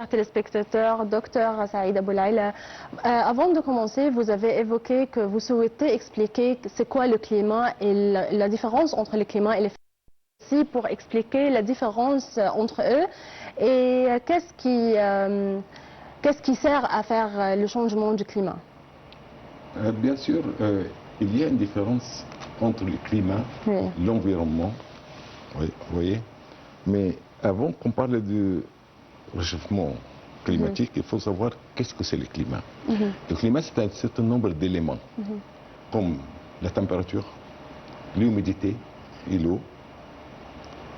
téléspectateurs, docteur Saïd Aboulaïla. Avant de commencer, vous avez évoqué que vous souhaitez expliquer c'est quoi le climat et la différence entre le climat et les phénomènes pour expliquer la différence entre eux et qu'est-ce qui sert à faire le changement du climat. Bien sûr, il y a une différence entre le climat, oui, l'environnement, oui, vous voyez, mais avant qu'on parle du réchauffement climatique, il faut savoir qu'est-ce que c'est le climat. Le climat, c'est un certain nombre d'éléments, comme la température, l'humidité et l'eau,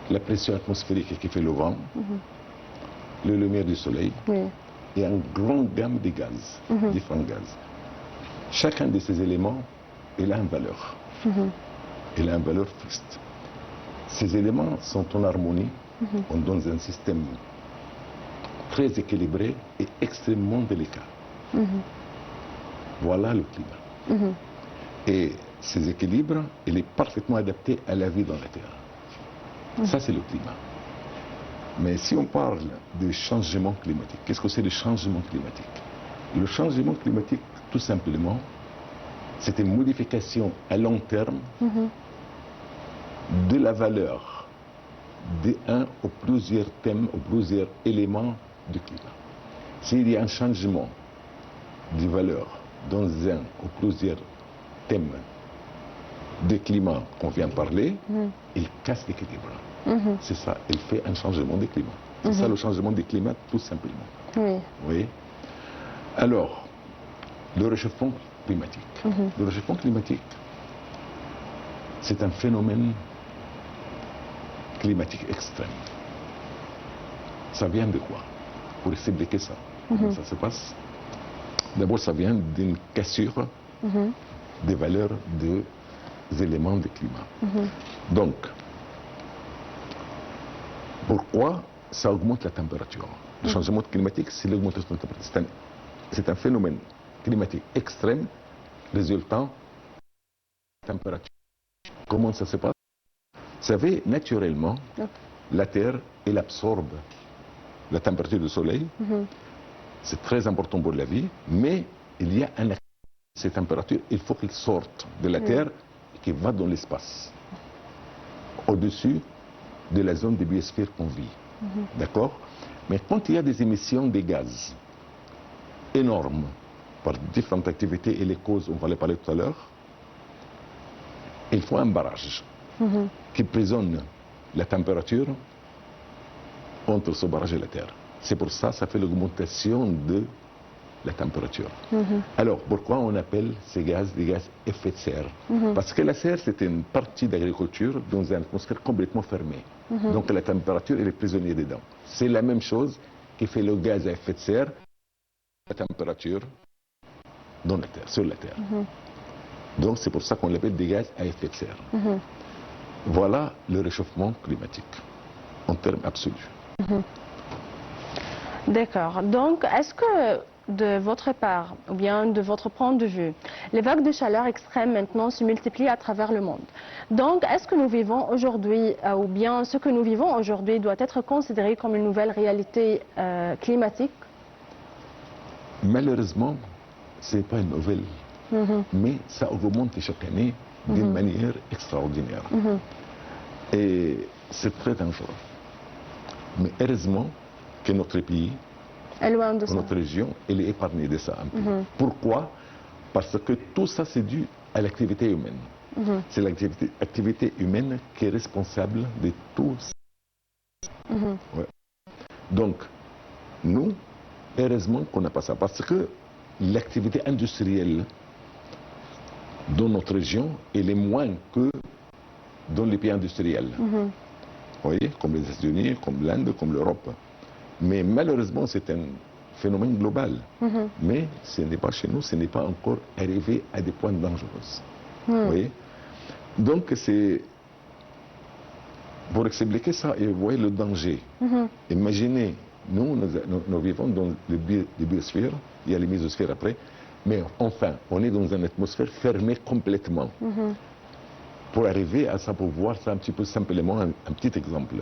la pression atmosphérique qui fait le vent, la lumière du soleil, et une grande gamme de gaz, différents gaz. Chacun de ces éléments, il a une valeur. Il a une valeur fixe. Ces éléments sont en harmonie, on donne un système très équilibré et extrêmement délicat. Voilà le climat. Et ces équilibres, il est parfaitement adapté à la vie dans la Terre. Ça, c'est le climat. Mais si on parle de changement climatique, qu'est-ce que c'est le changement climatique? Le changement climatique, tout simplement, c'est une modification à long terme de la valeur d'un ou plusieurs thèmes ou plusieurs éléments du climat. S'il y a un changement de valeur dans un ou plusieurs thèmes de climat qu'on vient de parler, il casse l'équilibre. C'est ça, il fait un changement de climat. C'est ça le changement de climat, tout simplement. Oui. Alors, le réchauffement climatique. Le réchauffement climatique, c'est un phénomène climatique extrême. Ça vient de quoi? Pour expliquer ça, comment ça se passe? D'abord, ça vient d'une cassure des valeurs des éléments du climat. Donc, pourquoi ça augmente la température? Le changement climatique, c'est l'augmentation de la température. C'est un phénomène climatique extrême résultant de la température. Comment ça se passe? Vous savez, naturellement, la Terre, elle absorbe la température du Soleil. C'est très important pour la vie, mais il y a un accident. Ces températures, il faut qu'elles sortent de la Terre et qu'elles vont dans l'espace, au-dessus de la zone de biosphère qu'on vit. D'accord? Mais quand il y a des émissions de gaz énormes par différentes activités et les causes, on va les parler tout à l'heure, il faut un barrage qui prisonne la température entre ce barrage et la Terre. C'est pour ça que ça fait l'augmentation de la température. Alors, pourquoi on appelle ces gaz des gaz à effet de serre? Parce que la serre, c'est une partie d'agriculture dans une atmosphère complètement fermée. Donc la température, elle est prisonnière dedans. C'est la même chose qui fait le gaz à effet de serre, la température dans la Terre, sur la Terre. Donc c'est pour ça qu'on l'appelle des gaz à effet de serre. Voilà le réchauffement climatique, en termes absolus. D'accord. Donc, est-ce que de votre part, ou bien de votre point de vue, les vagues de chaleur extrêmes maintenant se multiplient à travers le monde? Donc, est-ce que nous vivons aujourd'hui, ou bien ce que nous vivons aujourd'hui doit être considéré comme une nouvelle réalité climatique? Malheureusement, ce n'est pas une nouvelle, mais ça augmente chaque année d'une manière extraordinaire. Et c'est très dangereux. Mais heureusement que notre pays, notre région, elle est épargnée de ça un peu. Pourquoi? Parce que tout ça, c'est dû à l'activité humaine. C'est l'activité humaine qui est responsable de tout ça. Donc, nous, heureusement qu'on n'a pas ça. Parce que l'activité industrielle dans notre région, elle est moins que dans les pays industriels. Vous voyez, comme les États-Unis, comme l'Inde, comme l'Europe. Mais malheureusement, c'est un phénomène global. Mais ce n'est pas chez nous, ce n'est pas encore arrivé à des points dangereux. Vous voyez? Donc, c'est... Pour expliquer ça, et vous voyez le danger. Imaginez, nous vivons dans le biosphère, il y a les mésosphères après, mais enfin, on est dans une atmosphère fermée complètement. Pour arriver à ça, pour voir ça un petit peu simplement, un petit exemple.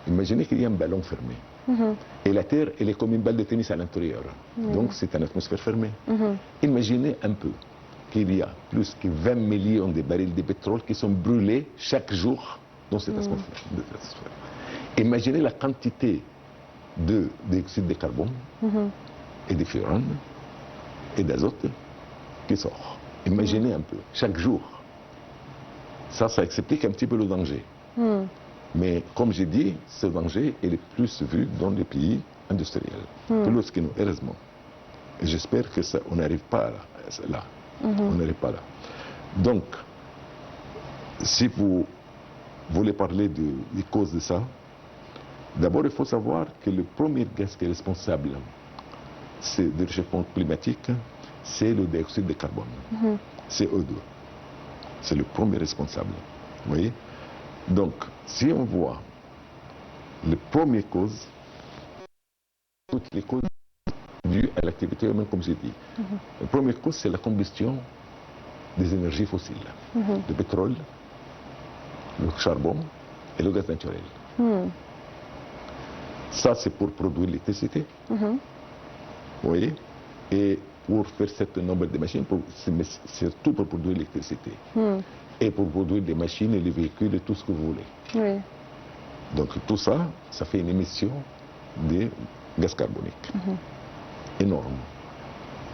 Imaginez qu'il y a un ballon fermé. Et la Terre, elle est comme une balle de tennis à l'intérieur. Donc c'est une atmosphère fermée. Imaginez un peu qu'il y a plus que 20 millions de barils de pétrole qui sont brûlés chaque jour dans cette atmosphère. Imaginez la quantité de dioxyde de carbone et de furane et d'azote qui sort. Imaginez un peu, chaque jour. Ça explique un petit peu le danger. Mais comme j'ai dit, ce danger il est plus vu dans les pays industriels que lorsque nous, heureusement. Et j'espère que ça, on n'arrive pas là. On n'arrive pas là. Donc, si vous voulez parler des causes de ça, d'abord il faut savoir que le premier gaz qui est responsable du réchauffement climatique, c'est le dioxyde de carbone, CO2. C'est le premier responsable. Vous voyez? Donc, si on voit les premières causes, toutes les causes dues à l'activité humaine, comme j'ai dit. La première cause, c'est la combustion des énergies fossiles, le pétrole, le charbon et le gaz naturel. Ça, c'est pour produire l'électricité. Vous voyez? Et pour faire certain nombre de machines, mais surtout pour produire l'électricité. Et pour produire des machines et les véhicules et tout ce que vous voulez. Oui. Donc tout ça, ça fait une émission de gaz carbonique. Énorme.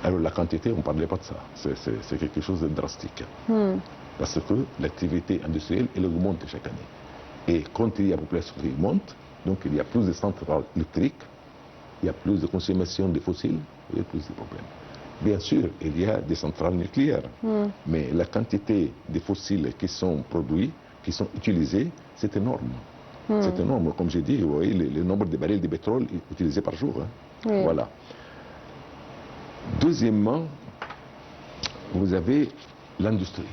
Alors la quantité, on ne parlait pas de ça. C'est quelque chose de drastique. Parce que l'activité industrielle, elle augmente chaque année. Et quand il y a une population qui monte, donc il y a plus de centrales électriques, il y a plus de consommation de fossiles, il y a plus de problèmes. Bien sûr, il y a des centrales nucléaires, mais la quantité de fossiles qui sont produits, qui sont utilisés, c'est énorme. C'est énorme. Comme j'ai dit, vous voyez, le nombre de barils de pétrole utilisés par jour. Oui. Voilà. Deuxièmement, vous avez l'industrie.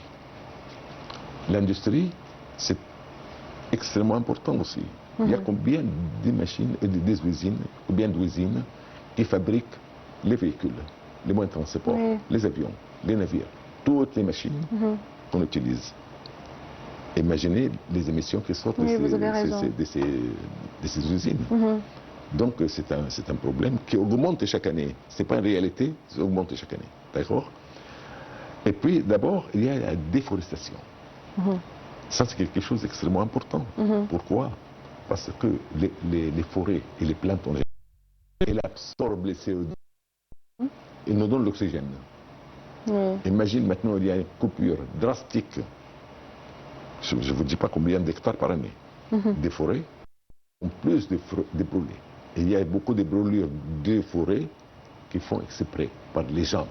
L'industrie, c'est extrêmement important aussi. Il y a combien de machines et des usines, combien d'usines qui fabriquent les véhicules, les moyens de transport, les avions, les navires, toutes les machines qu'on utilise. Imaginez les émissions qui sortent de ces usines. Donc c'est un problème qui augmente chaque année. Ce n'est pas une réalité, ça augmente chaque année. D'accord? Et puis d'abord, il y a la déforestation. Ça, c'est quelque chose d'extrêmement important. Pourquoi? Parce que les forêts et les plantes, elles absorbent les CO2 et nous donnent l'oxygène. Imagine maintenant, il y a une coupure drastique. Je ne vous dis pas combien d'hectares par année. Des forêts ont plus de brûlés. Et il y a beaucoup de brûlures de forêts qui font exprès par les gens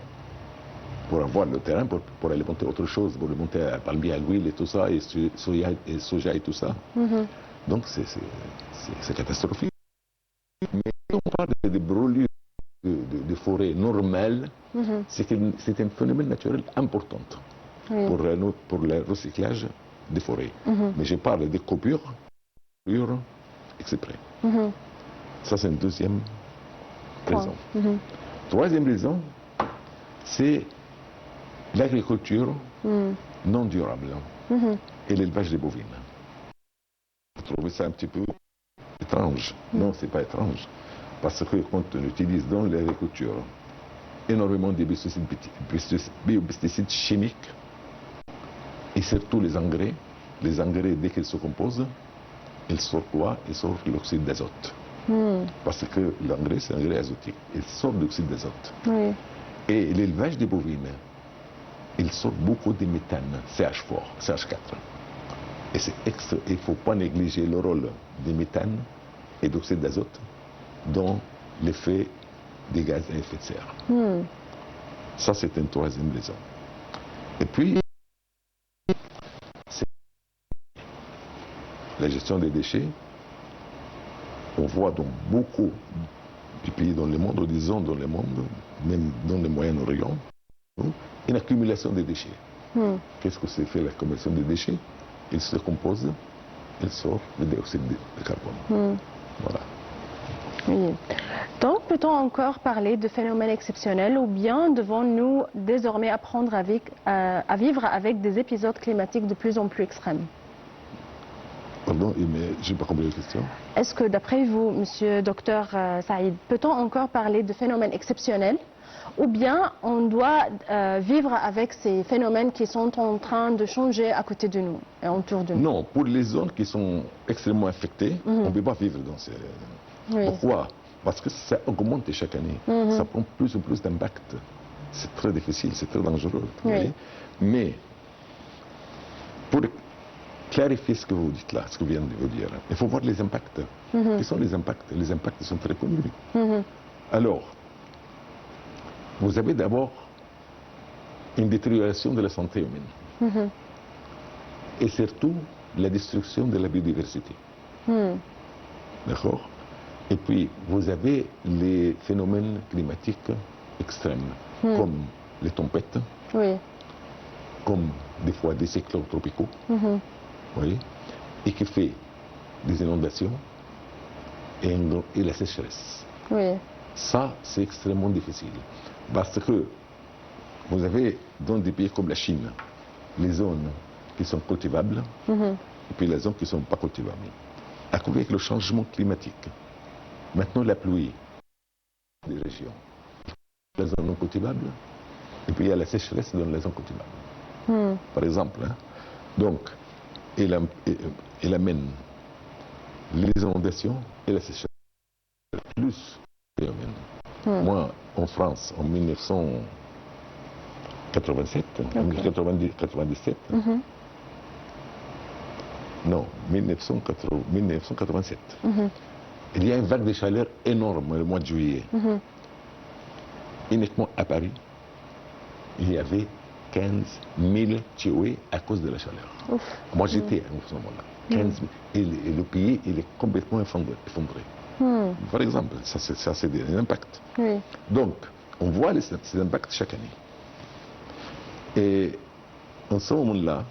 pour avoir le terrain, pour alimenter autre chose, pour alimenter à palmier à l'huile et tout ça, et soja et tout ça. Donc c'est catastrophique. Mais si on parle de brûlures de forêts normales, c'est un phénomène naturel important pour le recyclage des forêts. Mais je parle de coupures exprès. Ça, c'est une deuxième raison. Troisième raison, c'est l'agriculture non durable et l'élevage des bovines. Vous trouvez ça un petit peu étrange? Non, c'est pas étrange. Parce que quand on utilise dans l'agriculture énormément de biopesticides chimiques et surtout les engrais, dès qu'ils se composent, ils sortent quoi? Ils sortent l'oxyde d'azote. Parce que l'engrais, c'est un engrais azotique. Il sort l'oxyde d'azote. Et l'élevage des bovines, il sort beaucoup de méthane, CH4. Et il ne faut pas négliger le rôle du méthane et d'oxyde d'azote dans l'effet des gaz à effet de serre. Ça, c'est une troisième raison. Et puis, c'est la gestion des déchets. On voit dans beaucoup de pays dans le monde, ou disons dans le monde, même dans le Moyen-Orient, une accumulation des déchets. Qu'est-ce que c'est fait l'accumulation des déchets? Il se compose, il sort le dioxyde de carbone. Voilà. Oui. Donc, peut-on encore parler de phénomènes exceptionnels ou bien devons-nous désormais apprendre à vivre avec des épisodes climatiques de plus en plus extrêmes? Pardon, mais je n'ai pas compris la question. Est-ce que d'après vous, monsieur docteur Saïd, peut-on encore parler de phénomènes exceptionnels ou bien on doit vivre avec ces phénomènes qui sont en train de changer à côté de nous et autour de nous? Non, pour les zones qui sont extrêmement affectées, on ne peut pas vivre dans ces... Oui. Pourquoi? Parce que ça augmente chaque année. Ça prend plus en plus d'impact. C'est très difficile, c'est très dangereux. Vous voyez. Mais pour clarifier ce que vous dites là, ce que je viens de vous dire, il faut voir les impacts. Quels sont les impacts? Les impacts sont très connus. Alors, vous avez d'abord une détérioration de la santé humaine. Et surtout, la destruction de la biodiversité. D'accord? Et puis, vous avez les phénomènes climatiques extrêmes, comme les tempêtes, comme des fois des cyclones tropicaux, voyez, et qui fait des inondations et la sécheresse. Ça, c'est extrêmement difficile. Parce que vous avez dans des pays comme la Chine, les zones qui sont cultivables et puis les zones qui ne sont pas cultivables. Avec le changement climatique, maintenant la pluie des régions, les zones non cultivables, et puis il y a la sécheresse dans les zones cultivables. Par exemple, donc, elle amène les inondations et la sécheresse plus phénomène. Moi, en France, en 1987, 1997, non, 1987, il y a une vague de chaleur énorme le mois de juillet. Uniquement à Paris, il y avait 15 000 tués à cause de la chaleur. Moi, j'étais à ce moment-là. 15 000. Et le pays, il est complètement effondré. Par exemple, ça c'est des impacts. Donc, on voit ces impacts chaque année. Et en ce moment-là,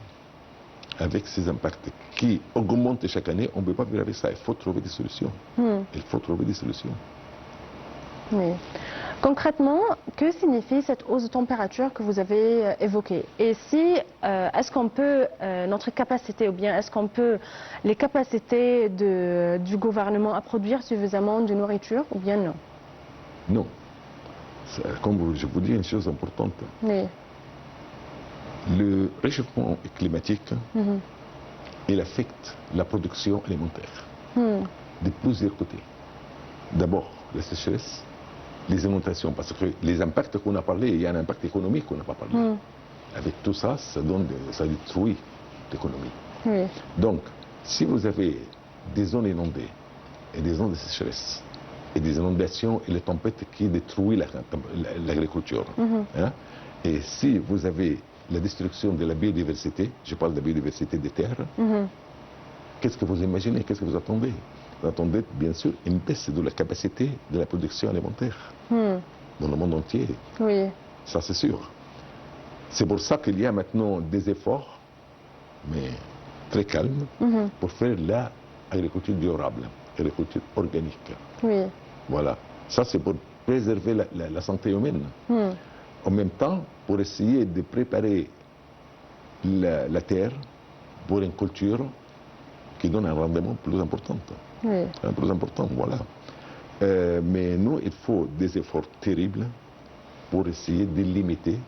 avec ces impacts qui augmentent chaque année, on ne peut pas vivre avec ça. Il faut trouver des solutions. Il faut trouver des solutions. Concrètement, que signifie cette hausse de température que vous avez évoquée? Et si, est-ce qu'on peut, notre capacité, ou bien est-ce qu'on peut, les capacités du gouvernement à produire suffisamment de nourriture, ou bien non? Non. Comme je vous dis, une chose importante. Le réchauffement climatique, il affecte la production alimentaire de plusieurs côtés. D'abord, la sécheresse, les inondations, parce que les impacts qu'on a parlé, il y a un impact économique qu'on n'a pas parlé. Avec tout ça, ça détruit l'économie. Donc, si vous avez des zones inondées et des zones de sécheresse, et des inondations et les tempêtes qui détruisent l'agriculture, et si vous avez la destruction de la biodiversité, je parle de la biodiversité des terres, qu'est-ce que vous imaginez, qu'est-ce que vous attendez? Vous attendez bien sûr une baisse de la capacité de la production alimentaire dans le monde entier. Ça c'est sûr. C'est pour ça qu'il y a maintenant des efforts, mais très calmes, pour faire l'agriculture durable, l'agriculture organique. Voilà. Ça c'est pour préserver la santé humaine. En même temps, pour essayer de préparer la terre pour une culture qui donne un rendement plus important. Plus important, voilà. Mais nous, il faut des efforts terribles pour essayer de limiter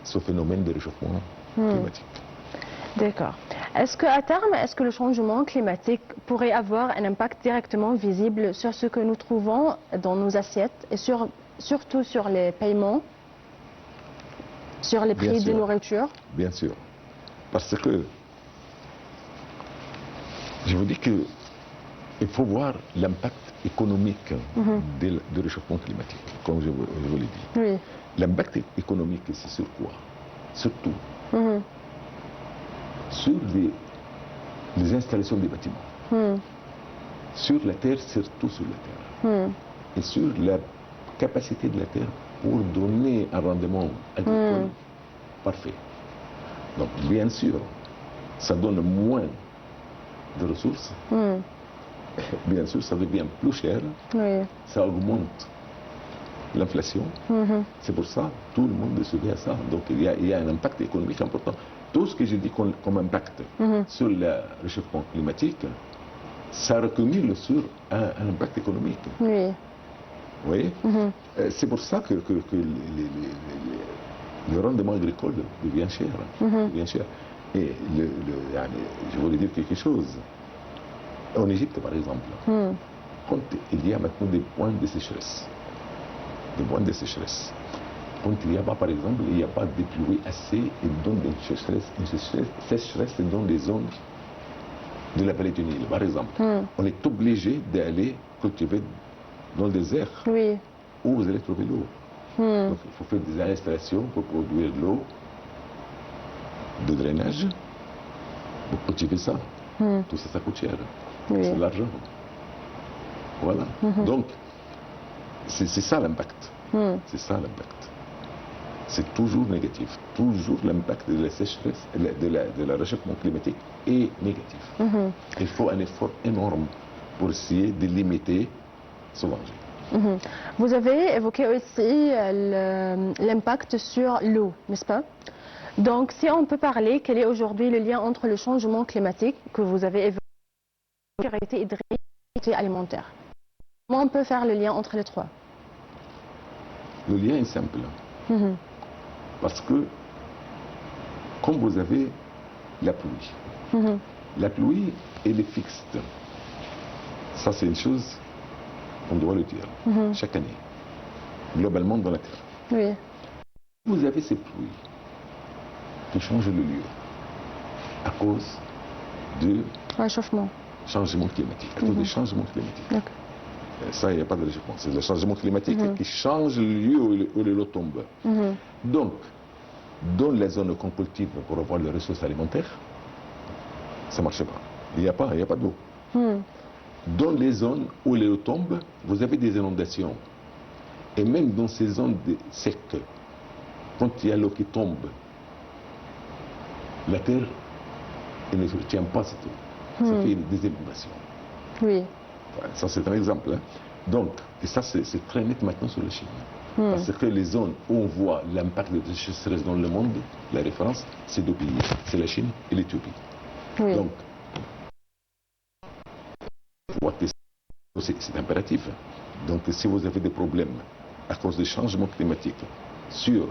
ce phénomène de réchauffement climatique. D'accord. Est-ce qu'à terme, est-ce que le changement climatique pourrait avoir un impact directement visible sur ce que nous trouvons dans nos assiettes et surtout sur les paiements, sur les prix de nourriture? Bien sûr. Parce que je vous dis que il faut voir l'impact économique du réchauffement climatique, comme je vous l'ai dit. L'impact économique, c'est sur quoi? Surtout sur les installations des bâtiments. Sur la terre, surtout sur la terre. Et sur la capacité de la terre pour donner un rendement agricole parfait. Donc, bien sûr, ça donne moins de ressources. Bien sûr, ça devient plus cher. Ça augmente l'inflation. C'est pour ça tout le monde est sujet à ça. Donc il y a un impact économique important. Tout ce que je dis comme impact sur le réchauffement climatique, ça recumule sur un impact économique. Oui. Vous voyez, c'est pour ça que le rendement agricole devient cher. Devient cher. Et je voulais dire quelque chose. En Égypte, par exemple, quand il y a maintenant des points de sécheresse, quand il n'y a pas, par exemple, il n'y a pas de pluie assez, il donne une sécheresse dans les zones de la vallée du Nil, par exemple. On est obligé d'aller cultiver dans le désert, où vous allez trouver l'eau. Donc il faut faire des installations pour produire de l'eau, de drainage, pour cultiver ça. Tout ça, ça coûte cher. C'est de l'argent. Voilà. Donc, c'est ça l'impact. C'est ça l'impact. C'est toujours négatif. Toujours l'impact de la sécheresse, de la réchauffement climatique est négatif. Il faut un effort énorme pour essayer de limiter ce danger. Vous avez évoqué aussi l'impact sur l'eau, n'est-ce pas? Donc, si on peut parler, quel est aujourd'hui le lien entre le changement climatique que vous avez évoqué et la sécurité hydrique et alimentaire? Comment on peut faire le lien entre les trois? Le lien est simple. Parce que, comme vous avez la pluie, elle est fixe. Ça, c'est une chose qu'on doit le dire chaque année, globalement dans la Terre. Vous avez ces pluies qui changent le lieu à cause du changement climatique, à cause du changement climatique. Ça, il n'y a pas de réchauffement. C'est le changement climatique qui change le lieu où l'eau tombe. Donc, dans les zones qu'on cultive pour avoir les ressources alimentaires, ça ne marche pas. Il n'y a pas d'eau. Dans les zones où l'eau tombe, vous avez des inondations. Et même dans ces zones secs, quand il y a l'eau qui tombe, la terre elle ne retient pas cette eau. Ça fait des inondations. Ça, c'est un exemple. Donc, et ça, c'est très net maintenant sur la Chine. Parce que les zones où on voit l'impact de la sécheresse dans le monde, la référence, c'est deux pays. C'est la Chine et l'Éthiopie. Donc, c'est impératif. Donc, si vous avez des problèmes à cause des changements climatiques sur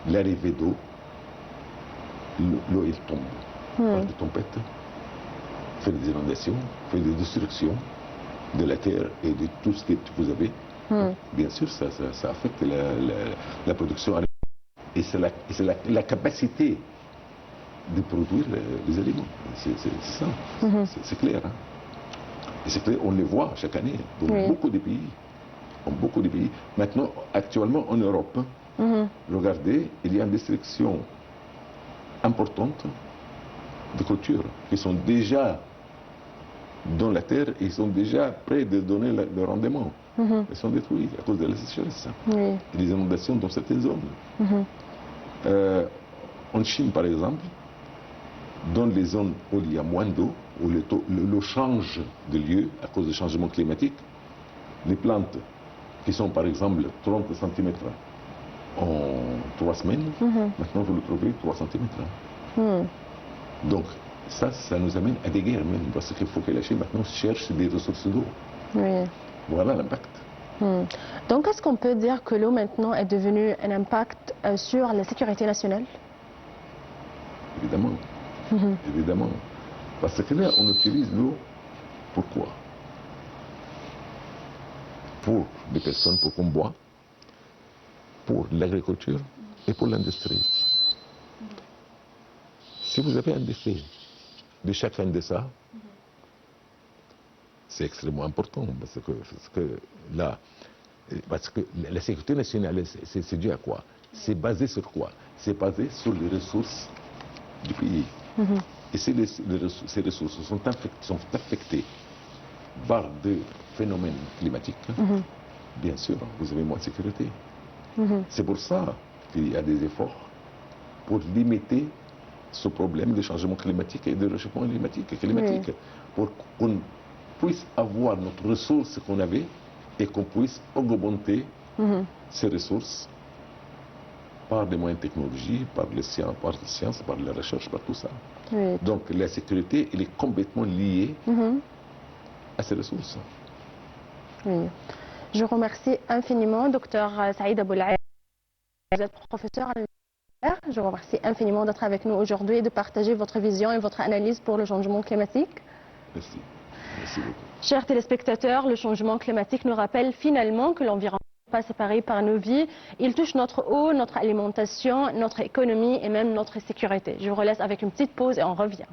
l'arrivée d'eau, l'eau, elle tombe. Par des tempêtes, fait des inondations, fait des destructions de la terre et de tout ce que vous avez. Bien sûr, ça affecte la production alimentaire. Et c'est la capacité de produire les aliments. C'est ça. C'est clair. Et c'est clair, on les voit chaque année dans beaucoup de pays. Maintenant, actuellement en Europe, regardez, il y a une destruction importante de cultures qui sont déjà dans la terre et ils sont déjà prêts de donner le rendement. Ils sont détruits à cause de la sécheresse et des inondations dans certaines zones. En Chine, par exemple, dans les zones où il y a moins d'eau, où l'eau change de lieu à cause du changement climatique, les plantes qui sont par exemple 30 cm en 3 semaines, maintenant vous le trouvez 3 cm. Donc ça nous amène à des guerres même, parce qu'il faut que la Chine maintenant cherche des ressources d'eau. Voilà l'impact. Donc est-ce qu'on peut dire que l'eau maintenant est devenue un impact sur la sécurité nationale? Évidemment. Évidemment. Parce que là, on utilise l'eau pourquoi? Pour les personnes, pour qu'on boit, pour l'agriculture et pour l'industrie. Si vous avez un défi de chacun de ça, c'est extrêmement important parce que la sécurité nationale, c'est dû à quoi? C'est basé sur quoi? C'est basé sur les ressources du pays. Et si ces ressources sont affectées par des phénomènes climatiques, bien sûr, vous avez moins de sécurité. C'est pour ça qu'il y a des efforts pour limiter ce problème de changement climatique et de réchauffement climatique, pour qu'on puisse avoir notre ressource qu'on avait et qu'on puisse augmenter ces ressources par des moyens de technologie, par les sciences, par les recherches, par tout ça. Oui. Donc la sécurité, elle est complètement liée à ces ressources. Oui. Je remercie infiniment Dr Saïd Aboulaye. Vous êtes professeur à l'université. Je vous remercie infiniment d'être avec nous aujourd'hui et de partager votre vision et votre analyse pour le changement climatique. Merci. Merci beaucoup. Chers téléspectateurs, le changement climatique nous rappelle finalement que l'environnement n'est pas séparé par nos vies. Il touche notre eau, notre alimentation, notre économie et même notre sécurité. Je vous laisse avec une petite pause et on revient.